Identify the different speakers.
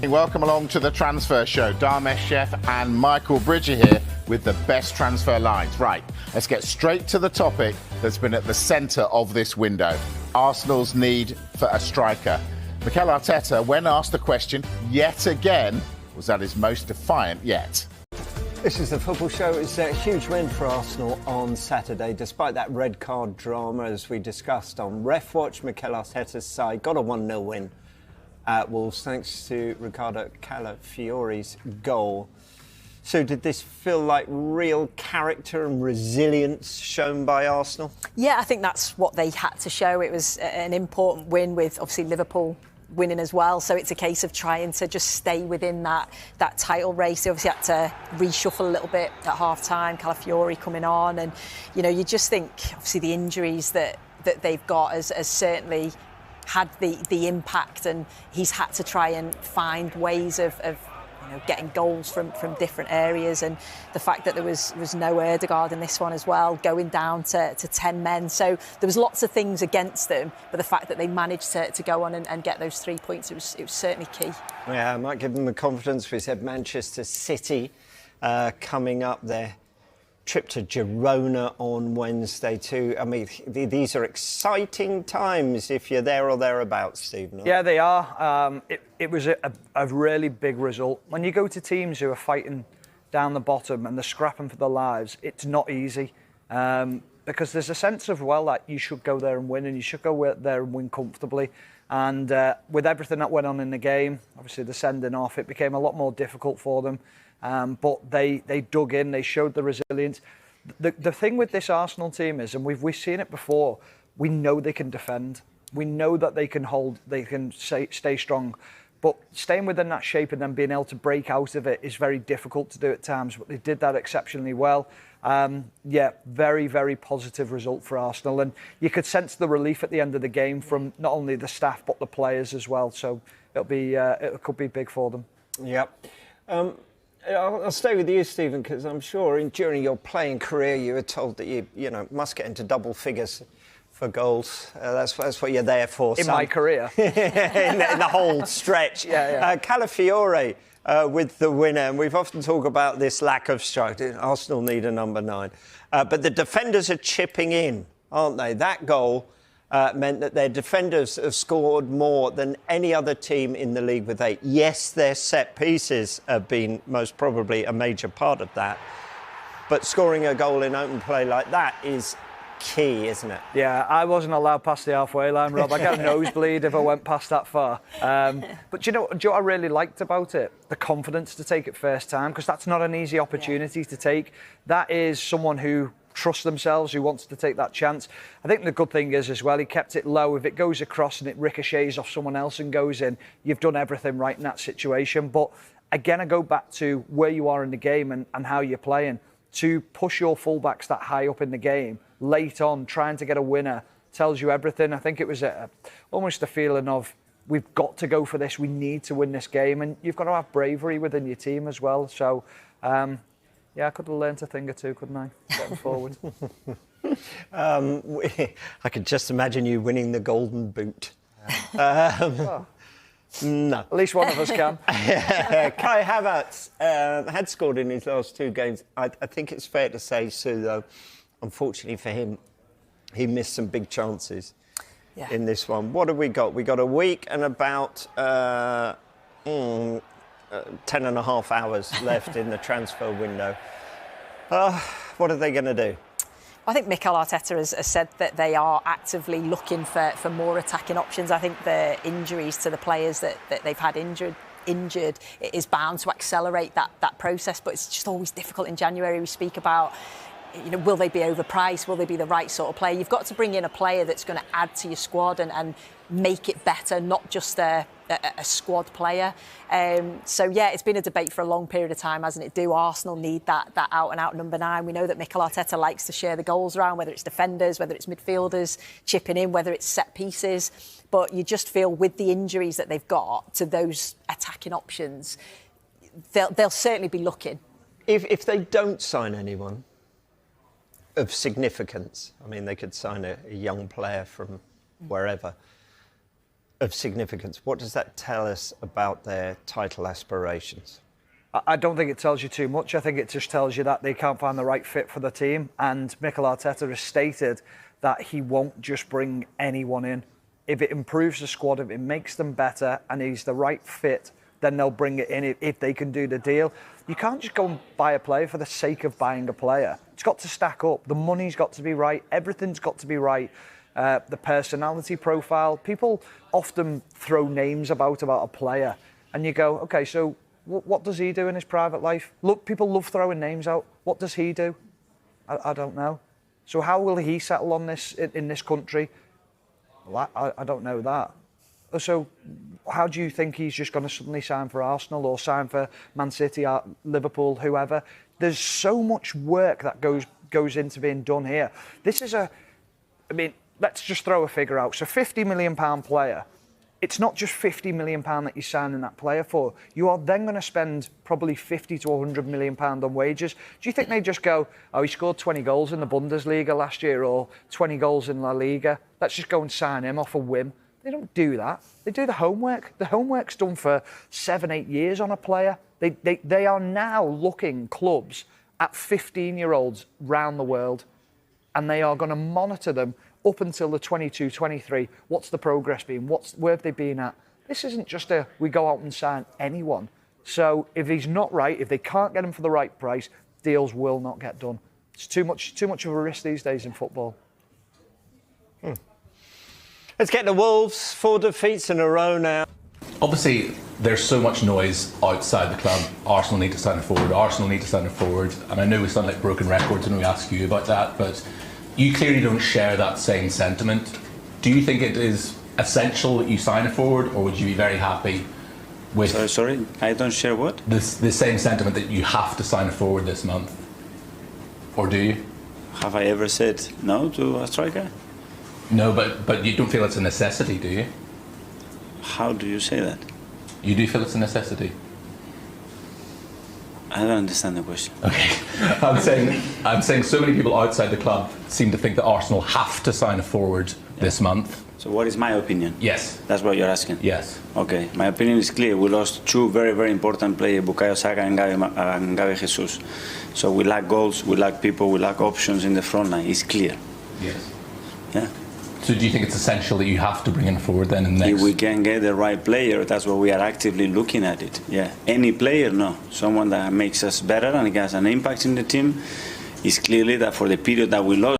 Speaker 1: Welcome along to the Transfer Show. Dharmesh Chef and Michael Bridger here with the best transfer lines. Right, let's get straight to the topic that's been at the centre of this window. Arsenal's need for a striker. Mikel Arteta, when asked the question, yet again, was at his most defiant yet.
Speaker 2: This is the Football Show. It's a huge win for Arsenal on Saturday, despite that red card drama, as we discussed on Ref Watch. Mikel Arteta's side got a 1-0 win at Wolves, thanks to Riccardo Calafiore's goal. So did this feel like real character and resilience shown by Arsenal?
Speaker 3: Yeah, I think that's what they had to show. It was an important win with, obviously, Liverpool winning as well. So it's a case of trying to just stay within that title race. They obviously had to reshuffle a little bit at half-time, Calafiori coming on. And, you know, you just think, obviously, the injuries that they've got has certainly had the impact, and he's had to try and find ways of getting goals from different areas, and the fact that there was no Ødegaard in this one as well, going down to 10 men. So there was lots of things against them, but the fact that they managed to go on and get those 3 points, it was certainly key.
Speaker 2: Yeah, I might give them the confidence. We said Manchester City coming up, their trip to Girona on Wednesday too. I mean, these are exciting times if you're there or thereabouts, Stephen.
Speaker 4: Yeah, they are. It was a really big result. When you go to teams who are fighting down the bottom and they're scrapping for their lives, it's not easy. Because there's a sense of, well, that you should go there and win, and you should go there and win comfortably. And with everything that went on in the game, obviously the sending off, it became a lot more difficult for them. But they dug in, they showed the resilience. The thing with this Arsenal team is, and we've seen it before, we know they can defend. We know that they can hold, they can stay strong. But staying within that shape and then being able to break out of it is very difficult to do at times. But they did that exceptionally well. Yeah, very, very positive result for Arsenal. And you could sense the relief at the end of the game from not only the staff, but the players as well. So it could be big for them.
Speaker 2: Yep. I'll stay with you, Stephen, because I'm sure during your playing career you were told that you must get into double figures for goals. That's what you're there for.
Speaker 4: In my career.
Speaker 2: in the whole stretch.
Speaker 4: Yeah.
Speaker 2: Calafiore with the winner, and we've often talked about this lack of striker. Arsenal need a number 9. But the defenders are chipping in, aren't they? That goal meant that their defenders have scored more than any other team in the league with 8. Yes, their set pieces have been most probably a major part of that. But scoring a goal in open play like that is key, isn't it?
Speaker 4: Yeah, I wasn't allowed past the halfway line, Rob. I got a nosebleed if I went past that far. But do you know what I really liked about it? The confidence to take it first time, because that's not an easy opportunity to take. That is someone who trusts themselves, who wants to take that chance. I think the good thing is as well, he kept it low. If it goes across and it ricochets off someone else and goes in, you've done everything right in that situation. But again, I go back to where you are in the game and how you're playing. To push your fullbacks that high up in the game, late on, trying to get a winner, tells you everything. I think it was almost a feeling of, we've got to go for this, we need to win this game, and you've got to have bravery within your team as well. So, yeah, I could have learnt a thing or two, couldn't I, getting forward.
Speaker 2: I could just imagine you winning the Golden Boot. No.
Speaker 4: At least one of us can.
Speaker 2: Kai Havertz had scored in his last 2 games. I think it's fair to say, Sue, though, unfortunately for him, he missed some big chances in this one. What have we got? We got a week and about 10 and a half hours left in the transfer window. What are they going to do?
Speaker 3: I think Mikel Arteta has said that they are actively looking for more attacking options. I think the injuries to the players that they've had injured is bound to accelerate that process, but it's just always difficult in January. We speak about, will they be overpriced? Will they be the right sort of player? You've got to bring in a player that's going to add to your squad and make it better, not just a squad player. So, yeah, it's been a debate for a long period of time, hasn't it? Do Arsenal need that out-and-out number 9? We know that Mikel Arteta likes to share the goals around, whether it's defenders, whether it's midfielders chipping in, whether it's set pieces. But you just feel with the injuries that they've got to those attacking options, they'll certainly be looking.
Speaker 2: If they don't sign anyone of significance, I mean, they could sign a young player from wherever. of significance. What does that tell us about their title aspirations?
Speaker 4: I don't think it tells you too much. I think it just tells you that they can't find the right fit for the team. And Mikel Arteta has stated that he won't just bring anyone in. If it improves the squad, if it makes them better and he's the right fit, then they'll bring it in if they can do the deal. You can't just go and buy a player for the sake of buying a player. It's got to stack up. The money's got to be right. Everything's got to be right. The personality profile. People often throw names about a player and you go, OK, so what does he do in his private life? Look, people love throwing names out. What does he do? I don't know. So how will he settle on this in this country? Well, I don't know that. So how do you think he's just going to suddenly sign for Arsenal or sign for Man City, or Liverpool, whoever? There's so much work that goes into being done here. This is let's just throw a figure out. So £50 million player. It's not just £50 million that you're signing that player for. You are then going to spend probably £50 to £100 million on wages. Do you think they just go, oh, he scored 20 goals in the Bundesliga last year or 20 goals in La Liga. Let's just go and sign him off a whim. They don't do that. They do the homework. The homework's done for 7-8 years on a player. They are now looking, clubs, at 15-year-olds round the world, and they are going to monitor them up until the 22, 23. What's the progress been? Where have they been at? This isn't just we go out and sign anyone. So if he's not right, if they can't get him for the right price, deals will not get done. It's too much of a risk these days in football.
Speaker 2: Let's get the Wolves. 4 defeats in a row now.
Speaker 5: Obviously, there's so much noise outside the club. Arsenal need to sign a forward. Arsenal need to sign a forward. And I know we sound like broken records when we ask you about that, but you clearly don't share that same sentiment. Do you think it is essential that you sign a forward, or would you be very happy with...
Speaker 6: Sorry, I don't share what?
Speaker 5: The same sentiment that you have to sign a forward this month? Or do you?
Speaker 6: Have I ever said no to a striker?
Speaker 5: No, but you don't feel it's a necessity, do you?
Speaker 6: How do you say that?
Speaker 5: You do feel it's a necessity?
Speaker 6: I don't understand the question.
Speaker 5: Okay. I'm saying so many people outside the club seem to think that Arsenal have to sign a forward this month.
Speaker 6: So what is my opinion?
Speaker 5: Yes.
Speaker 6: That's what you're asking?
Speaker 5: Yes.
Speaker 6: Okay, my opinion is clear. We lost two very, very important players, Bukayo Saka and Gabriel Jesus. So we lack goals, we lack people, we lack options in the front line. It's clear.
Speaker 5: Yes.
Speaker 6: Yeah.
Speaker 5: So do you think it's essential that you have to bring in forward then in the next...
Speaker 6: If we can get the right player, that's what we are actively looking at it. Yeah. Any player, no. Someone that makes us better and has an impact in the team. It's clearly that for the period that we lost,